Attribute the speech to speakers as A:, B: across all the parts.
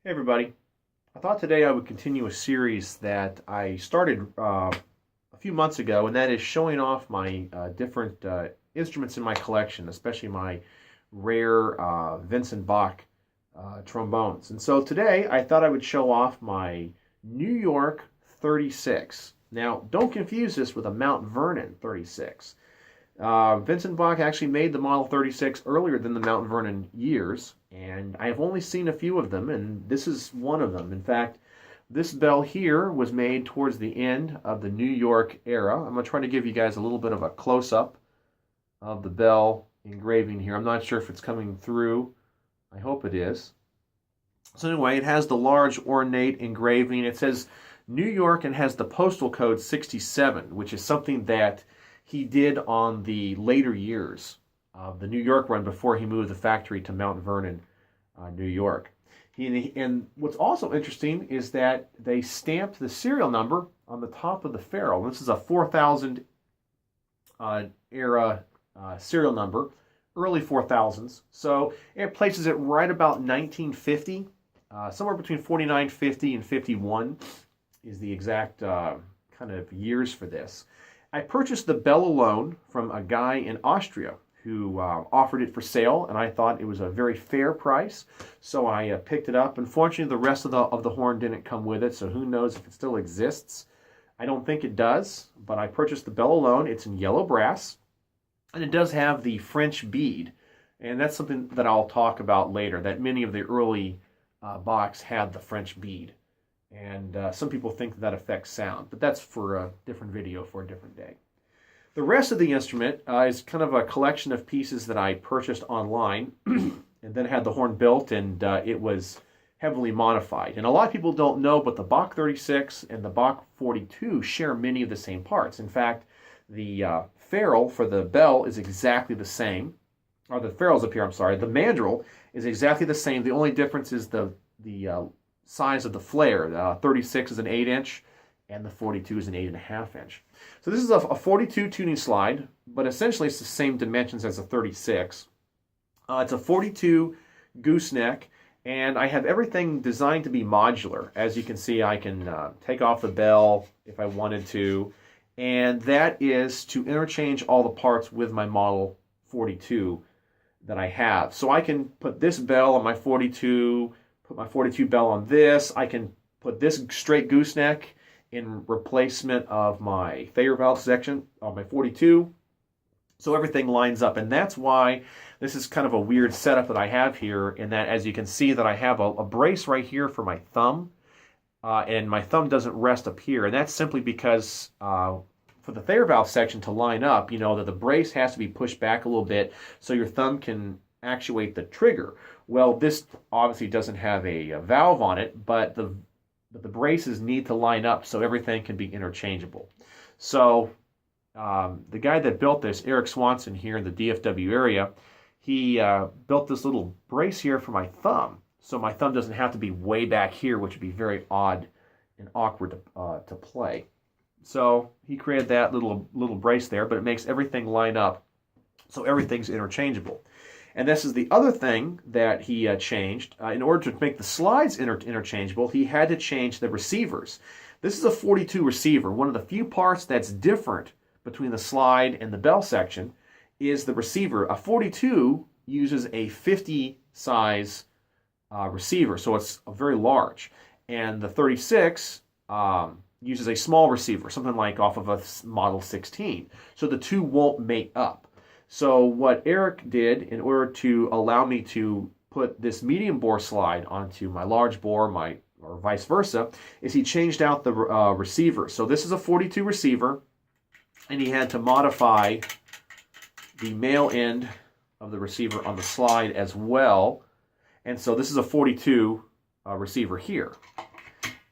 A: Hey everybody. I thought today I would continue a series that I started a few months ago, and that is showing off my different instruments in my collection, especially my rare Vincent Bach trombones. And so today I thought I would show off my New York 36. Now, don't confuse this with a Mount Vernon 36. Vincent Bach actually made the Model 36 earlier than the Mount Vernon years, and I have only seen a few of them, and this is one of them. In fact, this bell here was made towards the end of the New York era. I'm going to try to give you guys a little bit of a close-up of the bell engraving here. I'm not sure if it's coming through. I hope it is. So anyway, it has the large ornate engraving. It says New York and has the postal code 67, which is something that he did on the later years of the New York run before he moved the factory to Mount Vernon, New York. And what's also interesting is that they stamped the serial number on the top of the ferrule. This is a 4000 era serial number, early 4000s. So it places it right about 1950, somewhere between 4950 and 51 is the exact kind of years for this. I purchased the bell alone from a guy in Austria who offered it for sale, and I thought it was a very fair price, so I picked it up. Unfortunately, the rest of the horn didn't come with it, so who knows if it still exists. I don't think it does, but I purchased the bell alone. It's in yellow brass, and it does have the French bead, and that's something that I'll talk about later, that many of the early Bachs had the French bead. And some people think that affects sound, but that's for a different video for a different day. The rest of the instrument is kind of a collection of pieces that I purchased online and then had the horn built, and it was heavily modified. And a lot of people don't know, but the Bach 36 and the Bach 42 share many of the same parts. In fact, the ferrule for the bell is exactly the same, or the ferrule's up here, I'm sorry. The mandrel is exactly the same. The only difference is the size of the flare. The 36 is an 8-inch, and the 42 is an 8.5-inch. So this is a 42 tuning slide, but essentially it's the same dimensions as a 36. It's a 42 gooseneck, and I have everything designed to be modular. As you can see, I can take off the bell if I wanted to, and that is to interchange all the parts with my Model 42 that I have. So I can put this bell on my 42, put my 42 bell on this. I can put this straight gooseneck in replacement of my Thayer valve section on my 42. So everything lines up, and that's why this is kind of a weird setup that I have here, in that, as you can see, that I have a brace right here for my thumb, and my thumb doesn't rest up here, and that's simply because for the Thayer valve section to line up, you know that the brace has to be pushed back a little bit so your thumb can actuate the trigger. Well, this obviously doesn't have a valve on it, but the braces need to line up so everything can be interchangeable. So the guy that built this, Eric Swanson, here in the DFW area, he built this little brace here for my thumb, so my thumb doesn't have to be way back here, which would be very odd and awkward to play. So he created that little brace there, but it makes everything line up so everything's interchangeable. And this is the other thing that he changed. In order to make the slides interchangeable, he had to change the receivers. This is a 42 receiver. One of the few parts that's different between the slide and the bell section is the receiver. A 42 uses a 50 size receiver, so it's very large. And the 36 uses a small receiver, something like off of a Model 16. So the two won't mate up. So what Eric did, in order to allow me to put this medium bore slide onto my large bore, or vice versa, is he changed out the receiver. So this is a 42 receiver, and he had to modify the male end of the receiver on the slide as well. And so this is a 42 receiver here.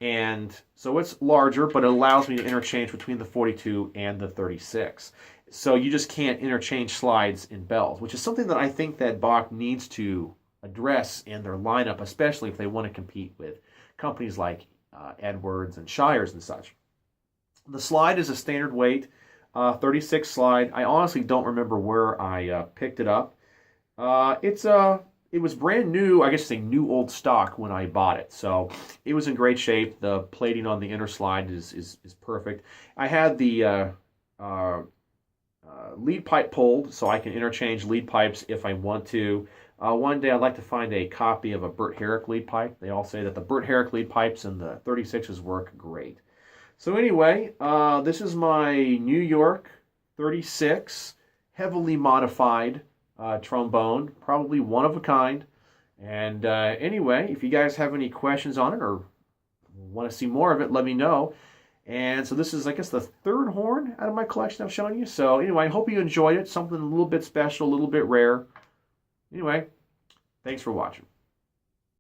A: And so it's larger, but it allows me to interchange between the 42 and the 36. So you just can't interchange slides in bells, which is something that I think that Bach needs to address in their lineup, especially if they want to compete with companies like Edwards and Shires and such. The slide is a standard weight 36 slide. I honestly don't remember where I picked it up. It's a it was brand new, I guess say new old stock when I bought it. So it was in great shape. The plating on the inner slide is perfect. I had the uh, lead pipe pulled so I can interchange lead pipes if I want to. One day I'd like to find a copy of a Burt Herrick lead pipe. They all say that the Burt Herrick lead pipes and the 36s work great. So anyway, this is my New York 36 heavily modified trombone, probably one of a kind. And anyway, if you guys have any questions on it or want to see more of it, let me know. And so this is, I guess, the third horn out of my collection I've shown you. So anyway, I hope you enjoyed it. Something a little bit special, a little bit rare. Anyway, thanks for watching.